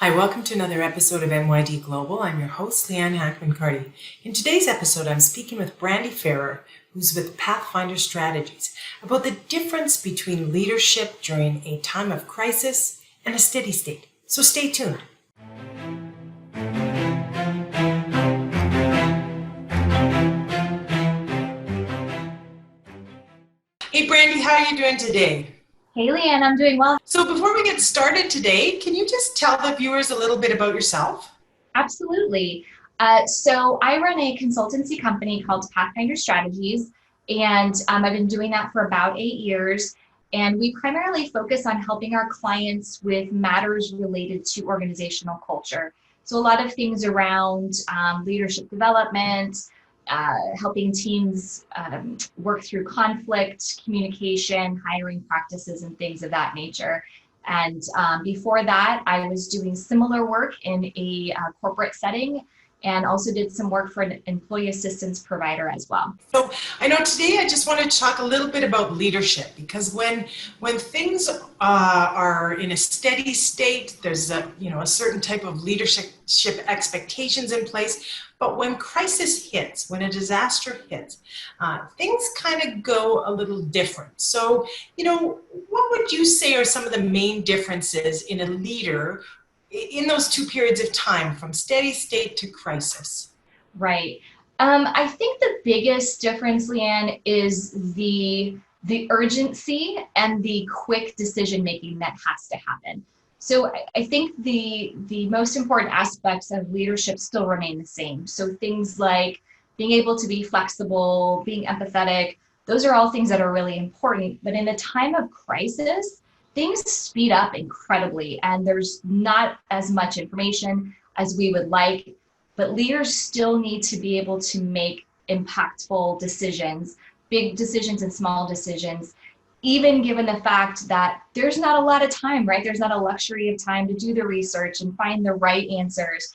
Hi, welcome to another episode of MYD Global. I'm your host, Leanne Hackman-Carty. In today's episode, I'm speaking with Brandy Ferrer, who's with Pathfinder Strategies, about the difference between leadership during a time of crisis and a steady state. So stay tuned. Hey, Brandy, how are you doing today? Hey, Leanne, I'm doing well. So before we get started today, can you just tell the viewers a little bit about yourself? Absolutely. So I run a consultancy company called Pathfinder Strategies, and I've been doing that for about 8 years. And we primarily focus on helping our clients with matters related to organizational culture. So a lot of things around leadership development, helping teams work through conflict, communication, hiring practices, and things of that nature. And before that, I was doing similar work in a corporate setting and also did some work for an employee assistance provider as well. So I know today I just wanted to talk a little bit about leadership, because when things are in a steady state, there's a certain type of leadership expectations in place. But when crisis hits, when a disaster hits, things kind of go a little different. So, what would you say are some of the main differences in a leader in those two periods of time, from steady state to crisis? Right. I think the biggest difference, Leanne, is the urgency and the quick decision making that has to happen. So I think the most important aspects of leadership still remain the same. So things like being able to be flexible, being empathetic, those are all things that are really important. But in a time of crisis, things speed up incredibly, and there's not as much information as we would like. But leaders still need to be able to make impactful decisions, big decisions and small decisions, even given the fact that there's not a lot of time, right? There's not a luxury of time to do the research and find the right answers.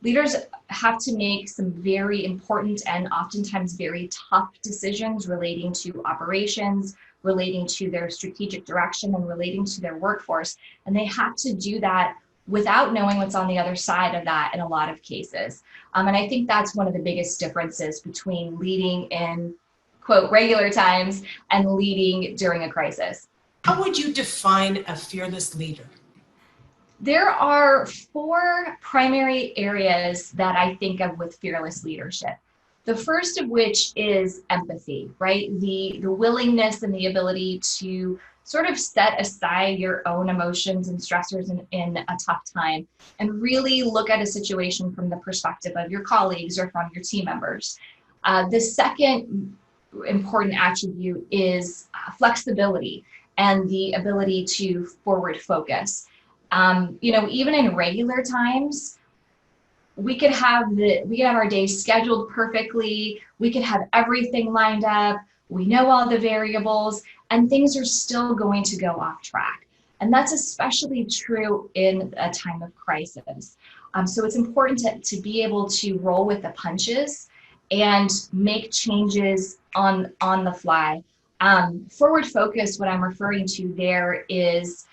Leaders have to make some very important and oftentimes very tough decisions relating to operations, relating to their strategic direction, and relating to their workforce. And they have to do that without knowing what's on the other side of that in a lot of cases. And I think that's one of the biggest differences between leading in, quote, regular times and leading during a crisis. How would you define a fearless leader? There are 4 primary areas that I think of with fearless leadership. The first of which is empathy, right? The willingness and the ability to sort of set aside your own emotions and stressors in a tough time and really look at a situation from the perspective of your colleagues or from your team members. The second important attribute is flexibility and the ability to forward focus. Even in regular times, we could have our days scheduled perfectly. We could have everything lined up. We know all the variables, and things are still going to go off track. And that's especially true in a time of crisis. So it's important to be able to roll with the punches and make changes on the fly. Forward focus, what I'm referring to there is,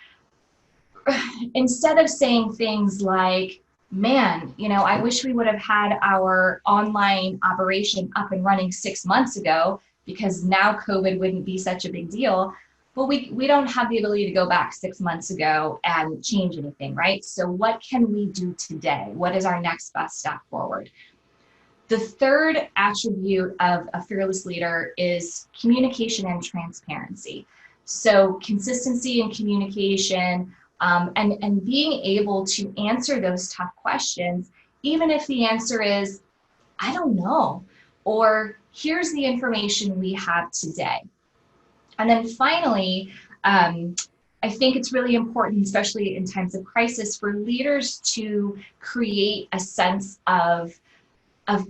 instead of saying things like, man, I wish we would have had our online operation up and running 6 months ago, because now COVID wouldn't be such a big deal. But we don't have the ability to go back 6 months ago and change anything, right? So what can we do today? What is our next best step forward? The third attribute of a fearless leader is communication and transparency. So consistency in communication, and being able to answer those tough questions, even if the answer is, I don't know, or here's the information we have today. And then finally, I think it's really important, especially in times of crisis, for leaders to create a sense of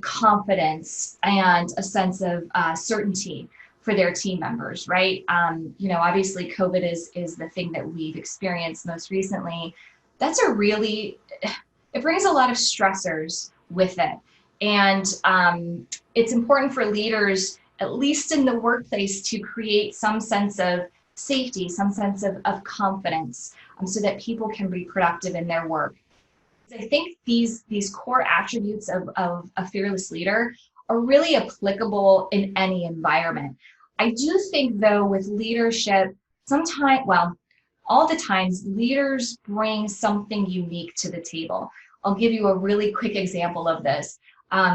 confidence and a sense of certainty for their team members, right? Obviously COVID is the thing that we've experienced most recently. It brings a lot of stressors with it. And it's important for leaders, at least in the workplace, to create some sense of safety, some sense of confidence, so that people can be productive in their work. I think these core attributes of a fearless leader are really applicable in any environment. I do think, though, with leadership, sometimes, well, all the times, leaders bring something unique to the table. I'll give you a really quick example of this.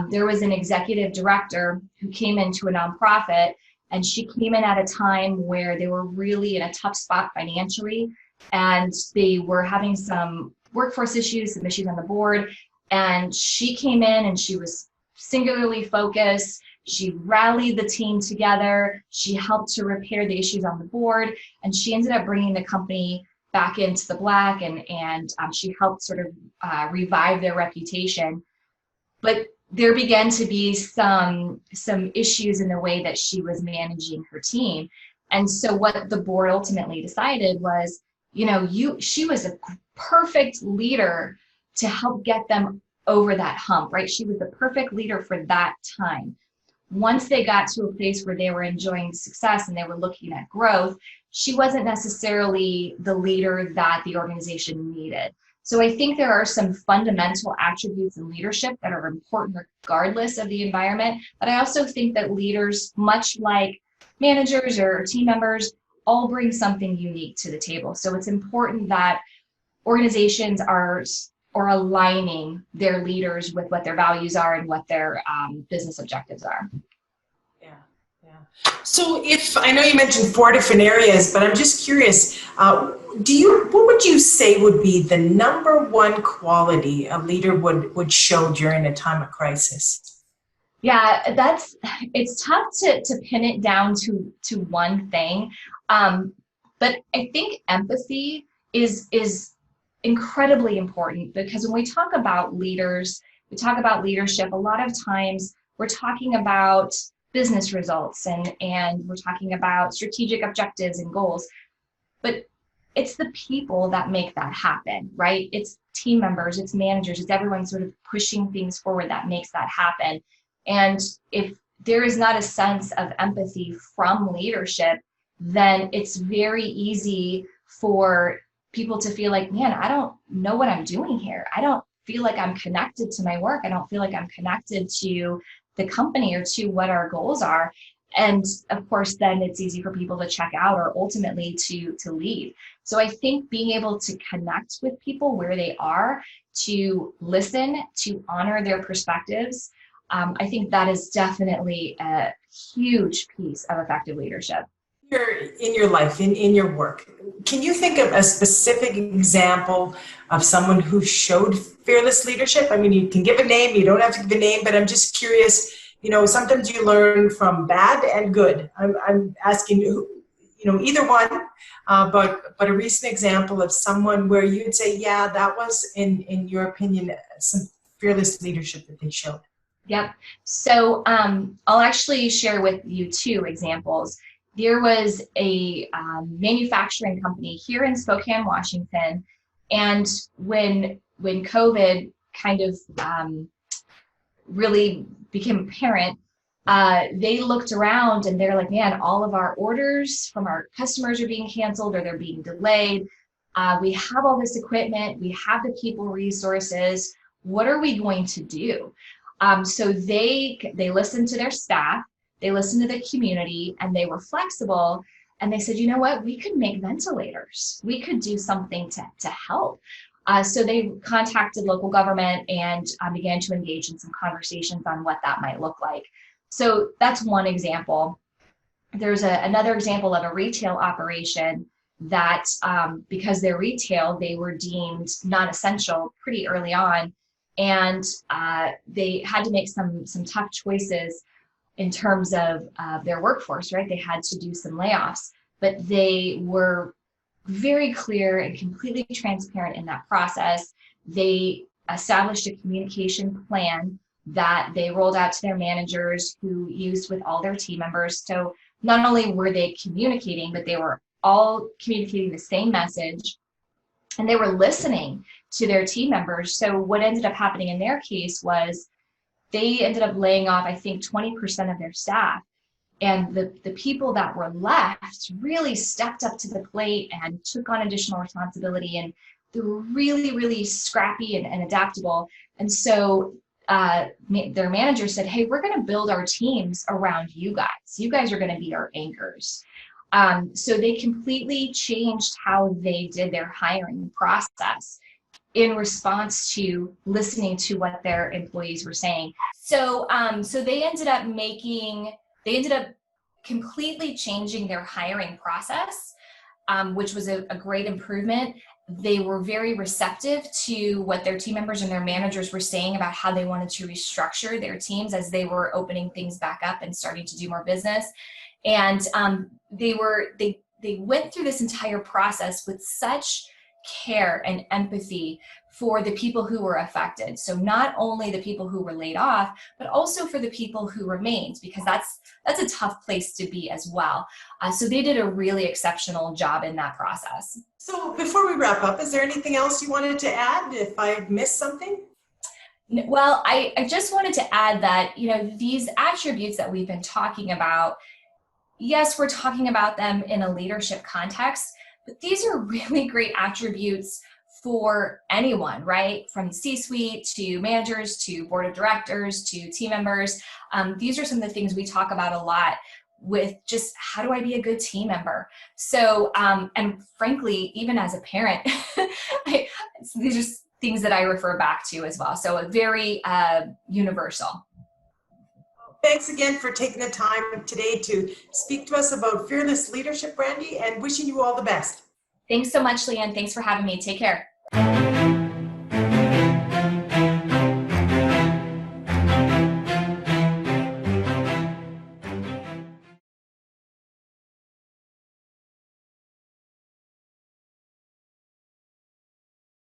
There was an executive director who came into a nonprofit, and she came in at a time where they were really in a tough spot financially, and they were having some workforce issues, some issues on the board. And she came in and she was singularly focused. She rallied the team together. She helped to repair the issues on the board. And she ended up bringing the company back into the black, and she helped sort of revive their reputation. But there began to be some issues in the way that she was managing her team. And so what the board ultimately decided was, she was a perfect leader to help get them over that hump, right? She was the perfect leader for that time. Once they got to a place where they were enjoying success and they were looking at growth, she wasn't necessarily the leader that the organization needed. So I think there are some fundamental attributes in leadership that are important regardless of the environment. But I also think that leaders, much like managers or team members, all bring something unique to the table. So it's important that organizations are aligning their leaders with what their values are and what their business objectives are. Yeah, yeah. So I know you mentioned 4 different areas, but I'm just curious, what would you say would be the number one quality a leader would show during a time of crisis? Yeah, it's tough to pin it down to one thing. But I think empathy is incredibly important, because when we talk about leaders, we talk about leadership, a lot of times we're talking about business results and we're talking about strategic objectives and goals. But it's the people that make that happen, right? It's team members, it's managers, it's everyone sort of pushing things forward that makes that happen. And if there is not a sense of empathy from leadership, then it's very easy for people to feel like, man, I don't know what I'm doing here. I don't feel like I'm connected to my work. I don't feel like I'm connected to the company or to what our goals are. And of course, then it's easy for people to check out or ultimately to leave. So I think being able to connect with people where they are, to listen, to honor their perspectives, I think that is definitely a huge piece of effective leadership. In your life, in your work, can you think of a specific example of someone who showed fearless leadership? I mean, you can give a name, you don't have to give a name, but I'm just curious, sometimes you learn from bad and good. I'm asking you, either one, but a recent example of someone where you'd say, yeah, that was, in your opinion, some fearless leadership that they showed. Yep. So I'll actually share with you 2 examples. There was a manufacturing company here in Spokane, Washington, and when COVID kind of really became apparent, they looked around and they're like, man, all of our orders from our customers are being canceled or they're being delayed. We have all this equipment, we have the people resources. What are we going to do? So they listened to their staff, they listened to the community, and they were flexible. And they said, you know what, we could make ventilators. We could do something to help. So they contacted local government and began to engage in some conversations on what that might look like. So that's one example. There's another example of a retail operation that because they're retail, they were deemed non-essential pretty early on. And they had to make some tough choices in terms of their workforce, right? They had to do some layoffs, but they were very clear and completely transparent in that process. They established a communication plan that they rolled out to their managers, who used with all their team members. So not only were they communicating, but they were all communicating the same message, and they were listening to their team members. So what ended up happening in their case was they ended up laying off, I think, 20% of their staff. And the people that were left really stepped up to the plate and took on additional responsibility and they were really, really scrappy and adaptable. And so their manager said, hey, we're going to build our teams around you guys. You guys are going to be our anchors. So they completely changed how they did their hiring process in response to listening to what their employees were saying. So they ended up completely changing their hiring process, which was a great improvement. They were very receptive to what their team members and their managers were saying about how they wanted to restructure their teams as they were opening things back up and starting to do more business. And they went through this entire process with such care and empathy for the people who were affected. So not only the people who were laid off, but also for the people who remained, because that's a tough place to be as well. So they did a really exceptional job in that process. So before we wrap up, is there anything else you wanted to add if I missed something? Well, I just wanted to add that, these attributes that we've been talking about, yes, we're talking about them in a leadership context, but these are really great attributes for anyone, right? From C-suite to managers to board of directors to team members. These are some of the things we talk about a lot with just how do I be a good team member? So, and frankly, even as a parent, these are things that I refer back to as well. So very universal. Thanks again for taking the time today to speak to us about fearless leadership, Brandy, and wishing you all the best. Thanks so much, Leanne. Thanks for having me. Take care.